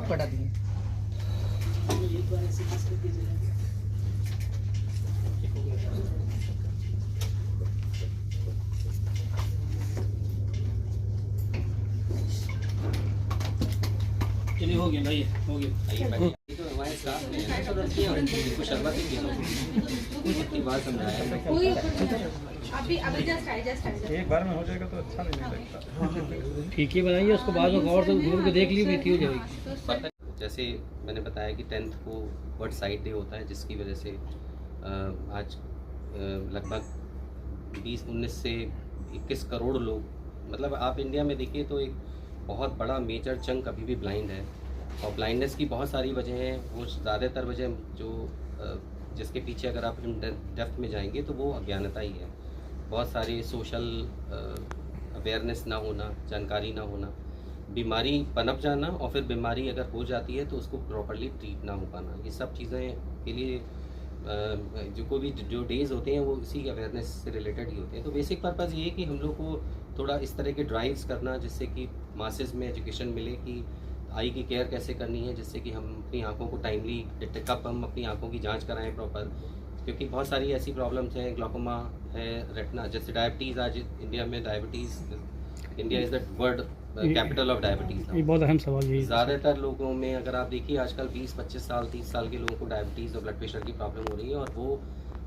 पटा दिए। चलिए हो गया भाई, हो गया। ये तो हमारे स्टाफ ने है ना, तो रखिए और इनको शरबत ही पी लो, इतनी बात समझाया। एक बार में हो जाएगा तो अच्छा नहीं लगता। ठीक ही बनाइए, उसको बाद में और तो घूर के देख ली भी हो जाएगी। पता जैसे मैंने बताया कि 10th को वर्ल्ड साइट डे होता है, जिसकी वजह से आज लगभग 20-19 से 21 करोड़ लोग, मतलब आप इंडिया में देखिए तो एक बहुत बड़ा मेजर चंक अभी भी ब्लाइंड है। और ब्लाइंडनेस की बहुत सारी वजह हैं। वो ज़्यादातर वजह जो जिसके पीछे अगर आप डेप्थ में जाएंगे तो वो अज्ञानता ही है। बहुत सारे सोशल अवेयरनेस ना होना, जानकारी ना होना, बीमारी पनप जाना, और फिर बीमारी अगर हो जाती है तो उसको प्रॉपरली ट्रीट ना हो पाना। ये सब चीज़ें के लिए जो कोई भी जो डेज़ होते हैं वो इसी अवेयरनेस से रिलेटेड ही होते हैं। तो बेसिक पर्पज़ ये है कि हम लोग को थोड़ा इस तरह के ड्राइव्स करना, जिससे कि मासेस में एजुकेशन मिले कि आई की केयर कैसे करनी है, जिससे कि हम अपनी आँखों को टाइमली कब हम अपनी आँखों की जांच कराएं प्रॉपर, क्योंकि बहुत सारी ऐसी प्रॉब्लम्स हैं, ग्लोकोमा है, रेटिना, जैसे डायबिटीज़। आज इंडिया में diabetes, India is the world capital of diabetes. ये बहुत अहम सवाल है। ज़्यादातर लोगों में अगर आप देखिए आजकल 20-25 साल 30 साल के लोगों को डायबिटीज़ और ब्लड प्रेशर की प्रॉब्लम हो रही है, और वो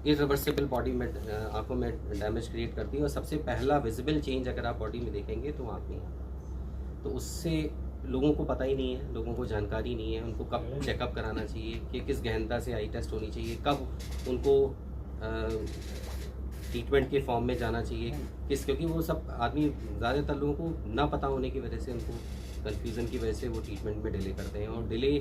इरिवर्सिबल बॉडी में आँखों में डैमेज क्रिएट करती है। और सबसे पहला विजिबल चेंज अगर आप बॉडी में देखेंगे तो आँख में है। तो उससे लोगों को पता ही नहीं है, लोगों को जानकारी नहीं है उनको कब चेकअप कराना चाहिए, कि किस गहनता से आई टेस्ट होनी चाहिए, कब उनको ट्रीटमेंट के फॉर्म में जाना चाहिए, क्योंकि वो सब आदमी ज़्यादातर लोगों को ना पता होने की वजह से, उनको कन्फ्यूज़न की वजह से वो ट्रीटमेंट में डिले करते हैं। और डिले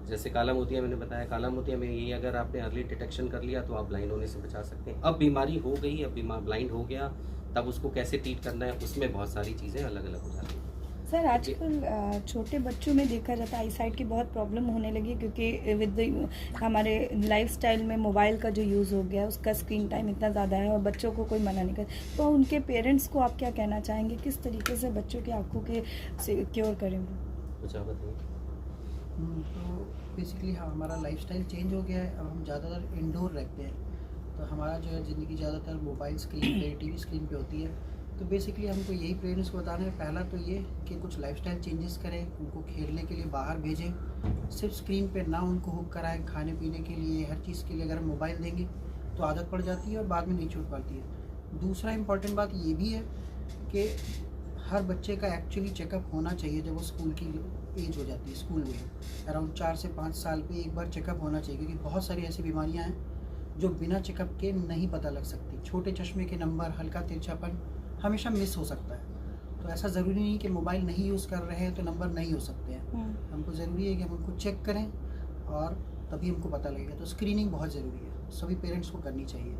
जैसे काला मोतिया मैंने बताया, काला मोतिया में ये अगर आपने अर्ली डिटेक्शन कर लिया तो आप ब्लाइंड होने से बचा सकते हैं। अब बीमारी हो गई, अब ब्लाइंड हो गया, तब उसको कैसे ट्रीट करना है, उसमें बहुत सारी चीज़ें अलग अलग हो जाती हैं। सर आजकल छोटे बच्चों में देखा जाता है आई साइट की बहुत प्रॉब्लम होने लगी, क्योंकि विद हमारे लाइफस्टाइल में मोबाइल का जो यूज़ हो गया, उसका स्क्रीन टाइम इतना ज़्यादा है और बच्चों को कोई मना नहीं कर। तो उनके पेरेंट्स को आप क्या कहना चाहेंगे, किस तरीके से बच्चों की आंखों के सिक्योर करें? कुछ आप बताइए। तो बेसिकली हाँ, हमारा लाइफस्टाइल चेंज हो गया है। अब हम ज़्यादातर इंडोर रहते हैं, तो हमारा जो है ज़िंदगी ज़्यादातर मोबाइल स्क्रीन पे, टीवी स्क्रीन पे होती है। तो बेसिकली हमको यही पेरेंट्स को बताना है, पहला तो ये कि कुछ लाइफस्टाइल चेंजेस करें, उनको खेलने के लिए बाहर भेजें, सिर्फ स्क्रीन पे ना उनको हुक कराएं। खाने पीने के लिए, हर चीज़ के लिए अगर मोबाइल देंगे तो आदत पड़ जाती है और बाद में नहीं छूट पाती है। दूसरा इम्पॉर्टेंट बात ये भी है कि हर बच्चे का एक्चुअली चेकअप होना चाहिए जब वो स्कूल की एज हो जाती है। स्कूल में अराउंड 4 से 5 साल पे एक बार चेकअप होना चाहिए, क्योंकि बहुत सारी ऐसी बीमारियां हैं जो बिना चेकअप के नहीं पता लग सकती। छोटे चश्मे के नंबर, हल्का तिरछापन हमेशा मिस हो सकता है। तो ऐसा ज़रूरी नहीं कि मोबाइल नहीं यूज़ कर रहे हैं तो नंबर नहीं हो सकते हैं। हमको ज़रूरी है कि हम उनको चेक करें और तभी हमको पता लगेगा। तो स्क्रीनिंग बहुत ज़रूरी है, सभी पेरेंट्स को करनी चाहिए।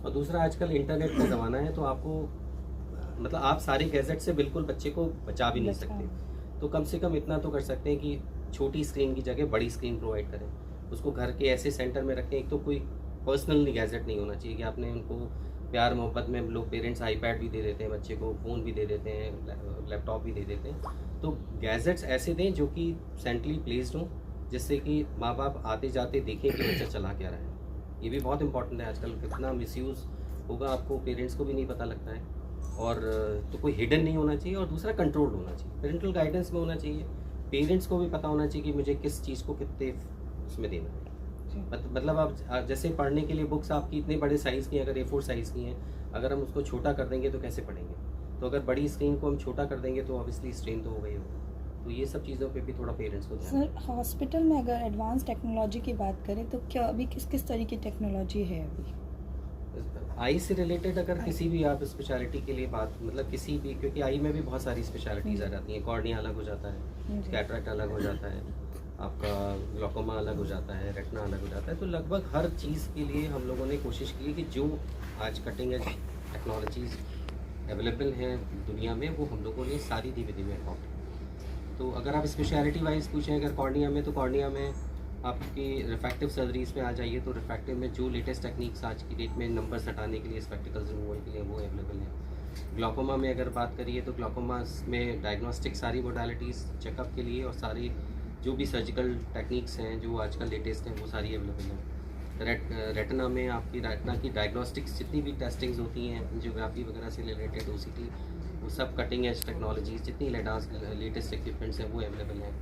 और दूसरा, आजकल इंटरनेट का ज़माना है, तो आपको मतलब आप सारे गैजेट से बिल्कुल बच्चे को बचा भी नहीं सकते। तो कम से कम इतना तो कर सकते हैं कि छोटी स्क्रीन की जगह बड़ी स्क्रीन प्रोवाइड करें, उसको घर के ऐसे सेंटर में रखें। एक तो कोई पर्सनल गैजेट नहीं होना चाहिए कि आपने उनको प्यार मोहब्बत में लोग पेरेंट्स आईपैड भी दे देते हैं बच्चे को, फ़ोन भी दे देते हैं, लैपटॉप भी दे देते हैं। तो गैजेट्स ऐसे दें जो कि सेंट्रली प्लेस्ड हों, जिससे कि माँ बाप आते जाते देखें कि बच्चा चला क्या रहा है। ये भी बहुत इंपॉर्टेंट है। आजकल कितना मिसयूज़ होगा आपको पेरेंट्स को भी नहीं पता लगता है। और तो कोई हिडन नहीं होना चाहिए, और दूसरा कंट्रोल होना चाहिए, पेरेंटल गाइडेंस में होना चाहिए। पेरेंट्स को भी पता होना चाहिए कि मुझे किस चीज़ को कितने उसमें देना है। मतलब आप जैसे पढ़ने के लिए बुक्स आपकी इतने बड़े साइज़ की, अगर A4 साइज़ की हैं, अगर हम उसको छोटा कर देंगे तो कैसे पढ़ेंगे? तो अगर बड़ी स्क्रीन को हम छोटा कर देंगे तो ऑब्वियसली स्ट्रेन तो हो गई होगा। तो ये सब चीज़ों पे भी थोड़ा पेरेंट्स को ध्यान। सर हॉस्पिटल में अगर एडवांस टेक्नोलॉजी की बात करें तो क्या अभी किस तरह की टेक्नोलॉजी है अभी आई से रिलेटेड? अगर किसी भी आप स्पेशलिटी के लिए बात, मतलब किसी भी, क्योंकि आई में भी बहुत सारी स्पेशलिटीज़ आ जाती हैं। कॉर्निया अलग हो जाता है, कैटरेक्ट अलग हो जाता है, आपका ग्लोकोमा अलग हो जाता है, रेटिना अलग हो जाता है। तो लगभग हर चीज़ के लिए हम लोगों ने कोशिश की है कि जो आज कटिंग एज टेक्नोलॉजीज़ अवेलेबल हैं दुनिया में, वो हम लोगों ने सारी धीरे में अडॉप्ट। तो अगर आप स्पेशलिटी वाइज पूछें, अगर कॉर्निया में, तो कॉर्निया में आपकी रिफ्रैक्टिव सर्जरीज में आ जाइए, तो रिफ्रैक्टिव में जो लेटेस्ट टेक्निक्स आज की डेट में नंबर्स हटाने के लिए, स्पेक्टिकल्स रिमूवल के लिए, वो अवेलेबल है। ग्लोकोमा में अगर बात करिए तो ग्लोकोमा में डायग्नोस्टिक सारी मोडालिटीज़ चेकअप के लिए और सारी जो भी सर्जिकल टेक्निक्स हैं जो आजकल लेटेस्ट हैं वो सारी अवेलेबल हैं। रेटिना में आपकी रेटिना की डायग्नोस्टिक्स जितनी भी टेस्टिंग्स होती हैं एंजियोग्राफी वगैरह से रिलेटेड OCT, वो सब कटिंग एज टेक्नोलॉजीज जितनी लेटेस्ट इक्विपमेंट्स हैं वो अवेलेबल हैं।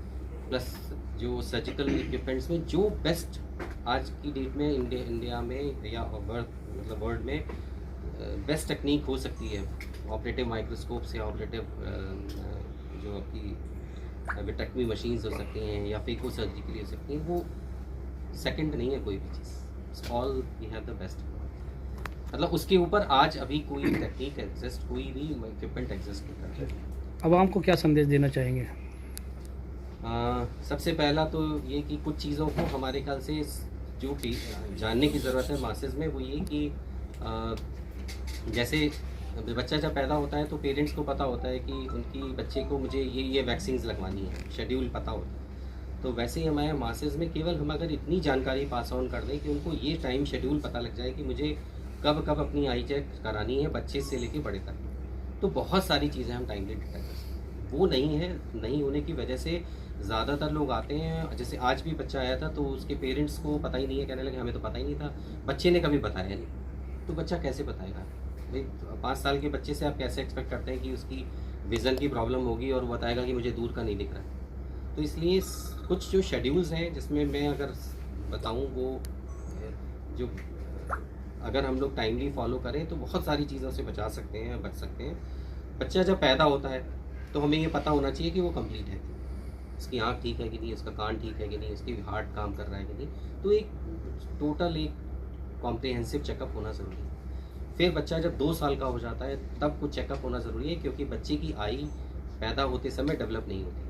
प्लस जो सर्जिकल इक्विपमेंट्स में जो बेस्ट आज की डेट में इंडिया में या वर्ल्ड में बेस्ट टेक्निक हो सकती है, ऑपरेटिव माइक्रोस्कोप से ऑपरेटिव जो आपकी विटेक्टमी मशीन्स हो सकती हैं या फेको सर्जरी के लिए हो सकती हैं, वो सेकंड नहीं है कोई भी चीज़। All we have the best, मतलब उसके ऊपर आज अभी कोई टेक्निक एग्जिस्ट, कोई भी इक्विपमेंट एग्जिस्ट नहीं करता है। अब आपको क्या संदेश देना चाहेंगे? सबसे पहला तो ये कि कुछ चीज़ों को हमारे ख्याल से जो भी जानने की ज़रूरत है मासेस में, वो ये कि जैसे बच्चा जब पैदा होता है तो पेरेंट्स को पता होता है कि उनकी बच्चे को मुझे ये वैक्सीन्स लगवानी है, शेड्यूल पता होता है। तो वैसे ही हमारे मासेस में केवल हम अगर इतनी जानकारी पास ऑन कर दें कि उनको ये टाइम शेड्यूल पता लग जाए कि मुझे कब कब अपनी आई चेक करानी है बच्चे से लेके बड़े तक, तो बहुत सारी चीज़ें हम टाइमली डिटेक्ट कर सकते हैं। वो नहीं है, नहीं होने की वजह से ज़्यादातर लोग आते हैं, जैसे आज भी बच्चा आया था तो उसके पेरेंट्स को पता ही नहीं है, कहने लगे हमें तो पता ही नहीं था, बच्चे ने कभी बताया नहीं। तो बच्चा कैसे बताएगा भाई? 5 साल के बच्चे से आप कैसे एक्सपेक्ट करते हैं कि उसकी विज़न की प्रॉब्लम होगी और वो बताएगा कि मुझे दूर का नहीं दिख रहा है? तो इसलिए कुछ जो शेड्यूल्स हैं जिसमें मैं अगर बताऊं, वो जो अगर हम लोग टाइमली फॉलो करें तो बहुत सारी चीज़ों से बचा सकते हैं, बच सकते हैं। बच्चा जब पैदा होता है तो हमें ये पता होना चाहिए कि वो कंप्लीट है, उसकी आँख ठीक है कि नहीं, उसका कान ठीक है कि नहीं, उसकी हार्ट काम कर रहा है कि नहीं। तो एक टोटल एक कॉम्प्रिहेंसिव चेकअप होना ज़रूरी है। फिर बच्चा जब 2 साल का हो जाता है तब कुछ चेकअप होना ज़रूरी है, क्योंकि बच्चे की आई पैदा होते समय डेवलप नहीं होती।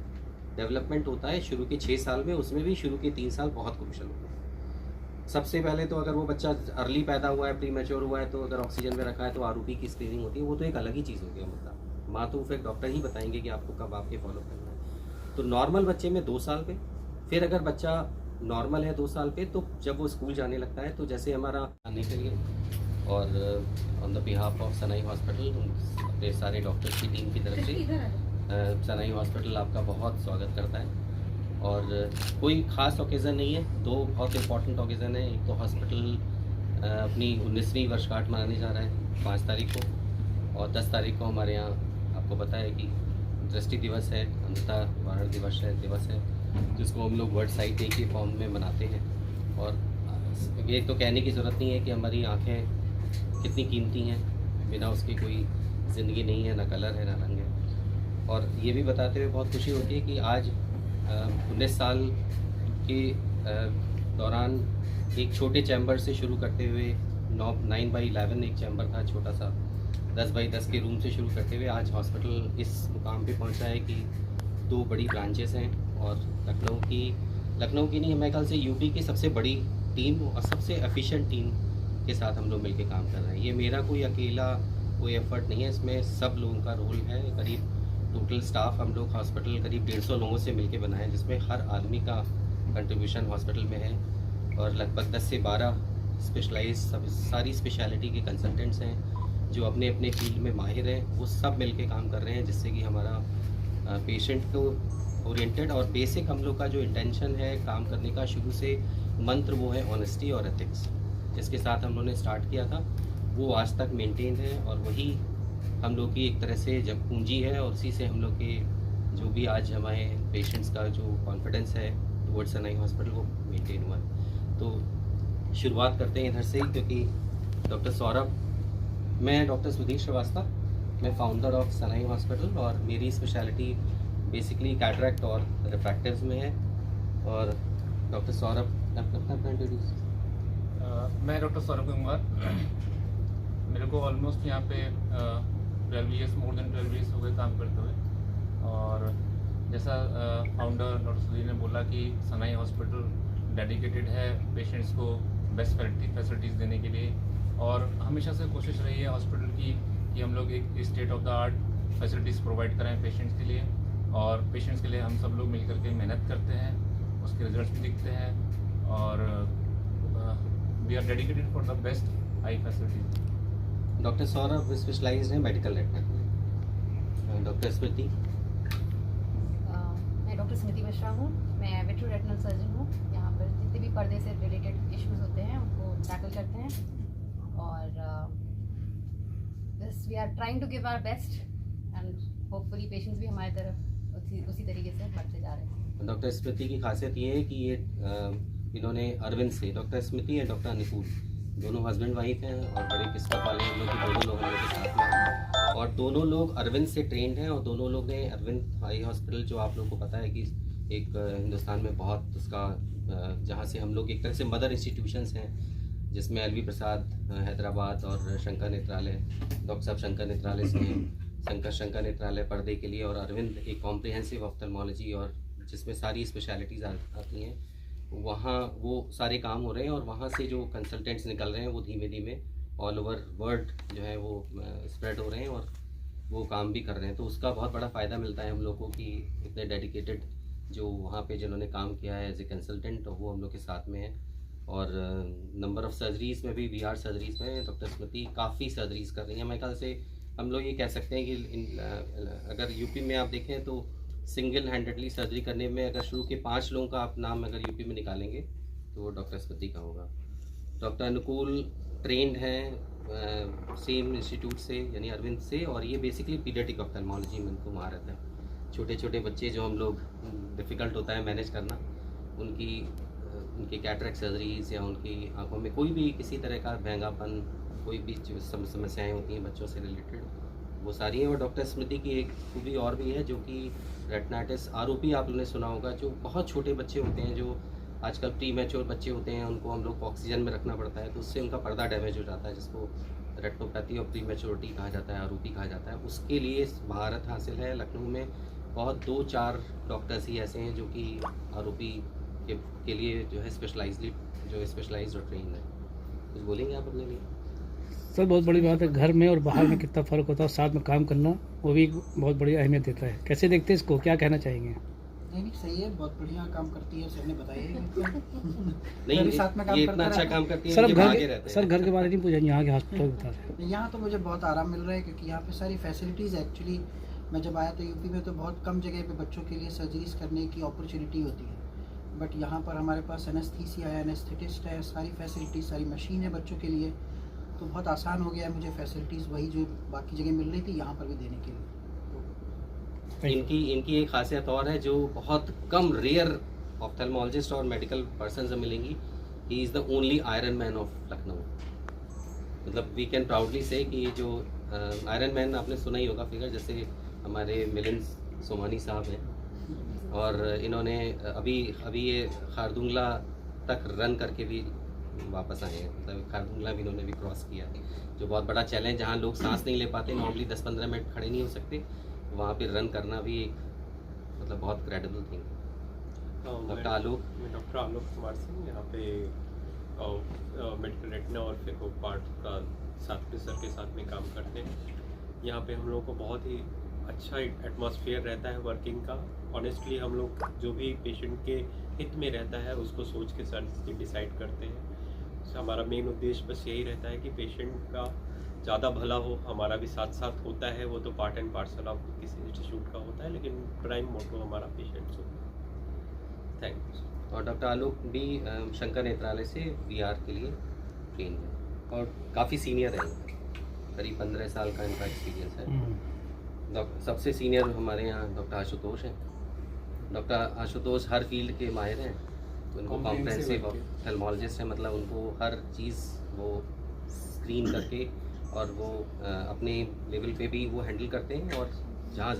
डेवलपमेंट होता है शुरू के 6 साल में, उसमें भी शुरू के 3 साल बहुत क्रूशल होते हैं। सबसे पहले तो अगर वो बच्चा अर्ली पैदा हुआ है, प्री मैच्योर हुआ है, तो अगर ऑक्सीजन में रखा है तो ROP की स्क्रीनिंग होती है, वो तो एक अलग ही चीज़ हो गया मुद्दा। माँ तो फिर डॉक्टर ही बताएंगे कि आपको कब आपके फॉलो करना है। तो नॉर्मल बच्चे में 2 साल पे, फिर अगर बच्चा नॉर्मल है 2 साल पे, तो जब वो स्कूल जाने लगता है तो जैसे हमारा आने के लिए और on the behalf of Sanae hospital अपने सारे डॉक्टर्स की टीम की तरफ से सनाई हॉस्पिटल आपका बहुत स्वागत करता है। और कोई ख़ास ओकेज़न नहीं है, 2 बहुत इंपॉर्टेंट ओकेज़न है। एक तो हॉस्पिटल अपनी 19वीं वर्षगांठ मनाने जा रहा है 5 तारीख को, और 10 तारीख को हमारे यहाँ आपको पता है कि दृष्टि दिवस है, अंधता निवारण दिवस है, जिसको हम लोग वर्ल्ड साइट डे के फॉर्म में मनाते हैं। और ये तो कहने की ज़रूरत नहीं है कि हमारी आँखें कितनी कीमती हैं, बिना उसके कोई ज़िंदगी नहीं है, ना कलर है ना रंग है। और ये भी बताते हुए बहुत खुशी होती है कि आज 19 साल के दौरान एक छोटे चैम्बर से शुरू करते हुए 9x11 एक चैम्बर था छोटा सा, 10x10 के रूम से शुरू करते हुए आज हॉस्पिटल इस मुकाम पे पहुंचा है कि 2 बड़ी ब्रांचेस हैं। और लखनऊ की नहीं, मेरे ख्याल से यूपी की सबसे बड़ी टीम और सबसे एफिशिएंट टीम के साथ हम लोग मिलकर काम कर रहे हैं। ये मेरा कोई अकेला कोई एफर्ट नहीं है, इसमें सब लोगों का रोल है। करीब टोटल स्टाफ हम लोग हॉस्पिटल करीब 150 लोगों से मिलके बनाए, जिसमें हर आदमी का कंट्रीब्यूशन हॉस्पिटल में है। और लगभग 10 से 12 स्पेशलाइज सारी स्पेशलिटी के कंसल्टेंट्स हैं जो अपने अपने फील्ड में माहिर हैं, वो सब मिलके काम कर रहे हैं, जिससे कि हमारा पेशेंट को ओरिएंटेड और बेसिक हम लोग का जो इंटेंशन है काम करने का शुरू से मंत्र वो है ऑनेस्टी और एथिक्स, जिसके साथ हम लोगों ने स्टार्ट किया था, वो आज तक मेंटेन है। और वही हम लोग की एक तरह से जब पूंजी है, और उसी से हम लोग के जो भी आज हमारे पेशेंट्स का जो कॉन्फिडेंस है टुवर्ड्स सनाई हॉस्पिटल वो मेंटेन हुआ है। तो शुरुआत करते हैं इधर से ही, क्योंकि डॉक्टर सौरभ, मैं डॉक्टर सुधीर श्रीवास्तव, मैं फाउंडर ऑफ सनाई हॉस्पिटल, और मेरी स्पेशलिटी बेसिकली कैटरैक्ट और रिफ्रैक्टिव्स में है। और डॉक्टर सौरभ अपना इंट्रोड्यूस। मैं डॉक्टर सौरभ कुमार, मेरे को ऑलमोस्ट यहाँ पे 12 ईयर्स, मोर देन 12 ईयर्स हो गए काम करते हुए। और जैसा फाउंडर डॉक्टर सुधीर ने बोला कि सनाई हॉस्पिटल डेडिकेटेड है पेशेंट्स को बेस्ट फैसिलिटीज़ देने के लिए, और हमेशा से कोशिश रही है हॉस्पिटल की कि हम लोग एक state of the art facilities provide करें पेशेंट्स के लिए। और पेशेंट्स के लिए हम सब लोग मिलकर के मेहनत करते हैं, उसके रिजल्ट्स भी दिखते हैं, और we are dedicated for the best eye facilities. Doctor Saurabh specialised है मेडिकल रेटिना। डॉक्टर स्मृति। मैं डॉक्टर डॉक्टर स्मृति मिश्रा हूँ। मैं विट्रो रेटिनल सर्जन हूँ। यहाँ पर जितने भी पर्दे से रिलेटेड इश्यूज होते हैं उनको टैकल करते हैं और बस we are trying to give our best and hopefully patients भी हमारी तरफ उसी तरीके से बढ़ते जा रहे हैं। डॉक्टर स्मृति की खासियत ये है कि ये इन्होंने अरविंद से, डॉक्टर स्मृति और डॉक्टर अनुकूल दोनों हस्बैंड वाइफ हैं और बड़े किस्मत वाले हम लोग दोनों लोग हम लोग के साथ में हैं और दोनों लोग अरविंद से ट्रेंड हैं और दोनों लोग ने अरविंद आई हॉस्पिटल, जो आप लोगों को पता है कि एक हिंदुस्तान में बहुत उसका जहाँ से हम लोग एक तरह से मदर इंस्टीट्यूशंस हैं, जिसमें एलवी प्रसाद हैदराबाद और शंकर नेत्रालय, डॉक्टर साहब शंकर नेत्रालय से हैं, शंकर नेत्रालय पर्दे के लिए, और अरविंद एक कॉम्प्रिहेंसिव ऑफ्थल्मोलॉजी और जिसमें सारी स्पेशलिटीज़ आती हैं, वहाँ वो सारे काम हो रहे हैं और वहाँ से जो कंसल्टेंट्स निकल रहे हैं वो धीमे धीमे ऑल ओवर वर्ल्ड जो है वो स्प्रेड हो रहे हैं और वो काम भी कर रहे हैं। तो उसका बहुत बड़ा फ़ायदा मिलता है हम लोग को कि इतने डेडिकेटेड जो वहाँ पे जिन्होंने काम किया है एज ए कंसल्टेंट वो हम लोग के साथ में है। और नंबर ऑफ़ सर्जरीज़ में भी VR सर्जरीज़ में डॉक्टर स्मृति काफ़ी सर्जरीज़ कर रही हैं। मेरे ख्याल से हम लोग ये कह सकते हैं कि अगर यूपी में आप देखें तो सिंगल हैंडेडली सर्जरी करने में अगर शुरू के 5 लोगों का आप नाम अगर यूपी में निकालेंगे तो वो डॉक्टर स्मृति का होगा। डॉक्टर अनुकूल ट्रेंड हैं सेम इंस्टीट्यूट से यानी अरविंद से, और ये बेसिकली पीडियाट्रिक ऑफ्थल्मोलॉजी में उनको महारत है। छोटे छोटे बच्चे जो हम लोग डिफ़िकल्ट होता है मैनेज करना, उनकी कैटरेक्ट सर्जरीज या उनकी आंखों में कोई भी किसी तरह का महंगापन, कोई भी समस्याएं होती हैं बच्चों से रिलेटेड, वो सारी हैं। और डॉक्टर स्मृति की एक खूबी और भी है जो कि रेटिनाइटिस ROP आप लोगों ने सुना होगा, जो बहुत छोटे बच्चे होते हैं, जो आजकल प्री मैच्योर बच्चे होते हैं, उनको हम लोग को ऑक्सीजन में रखना पड़ता है तो उससे उनका पर्दा डैमेज हो जाता है, जिसको रेटिनोपैथी और प्री मैच्योरिटी कहा जाता है, ROP कहा जाता है। उसके लिए महारत हासिल है लखनऊ में बहुत 2-4 डॉक्टर्स ही ऐसे हैं जो कि ROP के लिए जो है स्पेशलाइज्ड और ट्रेन है। कुछ बोलेंगे आप अपने लिए? सर बहुत बड़ी बात है, घर में और बाहर में कितना फ़र्क होता है, साथ में काम करना वो भी बहुत बड़ी अहमियत देता है। कैसे देखते हैं इसको, क्या कहना चाहेंगे? नहीं सही है, बहुत बढ़िया काम करती है, सर ने बताया नहीं साथ में काम ये करता इतना अच्छा रहता काम करती है। सर घर के बारे में पूछा, यहाँ के हॉस्पिटल बता रहे हैं। यहाँ तो मुझे बहुत आराम मिल रहा है क्योंकि यहाँ पे सारी फैसिलिटीज़ एक्चुअली, मैं जब आया तो यूपी में तो बहुत कम जगह पे बच्चों के लिए सर्जरीज करने की अपॉर्चुनिटी होती है, बट यहाँ पर हमारे पास एनेस्थीसिया है, एनेस्थेटिस्ट है, सारी फैसिलिटीज, सारी मशीन है बच्चों के लिए, तो बहुत आसान हो गया है मुझे फैसिलिटीज़ वही जो बाकी जगह मिल रही थी यहाँ पर भी देने के लिए। इनकी एक खासियत और है जो बहुत कम रेयर ऑफ्थल्मोलॉजिस्ट और मेडिकल पर्सन से मिलेंगी, he is the only iron man of Lucknow. मतलब वी कैन प्राउडली से कि जो आयरन मैन आपने सुना ही होगा फिगर, जैसे हमारे मिलिंद सोमानी साहब हैं और इन्होंने अभी ये खारदुंगला तक रन करके भी वापस आए हैं। मतलब खारदुंगला भी इन्होंने भी क्रॉस किया, जो बहुत बड़ा चैलेंज, जहाँ लोग सांस नहीं ले पाते, नॉर्मली 10-15 मिनट खड़े नहीं हो सकते, वहाँ पे रन करना भी एक मतलब बहुत क्रेडिबल थिंग। डॉक्टर आलोक, मैं डॉक्टर आलोक कुमार सिंह, यहाँ पे मेडिकल रेटिना और फेको पार्ट का साथ में सर के साथ में काम करते हैं। यहाँ पे हम लोगों को बहुत ही अच्छा एटमॉस्फेयर रहता है वर्किंग का। ऑनेस्टली हम लोग जो भी पेशेंट के हित में रहता है उसको सोच के सर डिसाइड करते हैं। तो हमारा मेन उद्देश्य बस यही रहता है कि पेशेंट का ज़्यादा भला हो, हमारा भी साथ साथ होता है, वो तो पार्ट एंड पार्सल ऑफ किसी इंस्टीट्यूट का होता है, लेकिन प्राइम मोटो हमारा पेशेंट्स होता है। Thank you. और डॉक्टर आलोक भी शंकर नेत्रालय से VR के लिए ट्रेन है और काफ़ी सीनियर है, करीब 15 साल का इनका एक्सपीरियंस है। सबसे सीनियर हमारे यहाँ डॉक्टर आशुतोष हैं। डॉक्टर आशुतोष हर फील्ड के माहिर हैं, तो उनको कॉम्प्रिहेंसिव ऑफ्थल्मोलॉजिस्ट है, मतलब उनको हर चीज़ वो स्क्रीन करके और वो अपने लेवल पे भी वो हैंडल करते हैं और जहाँ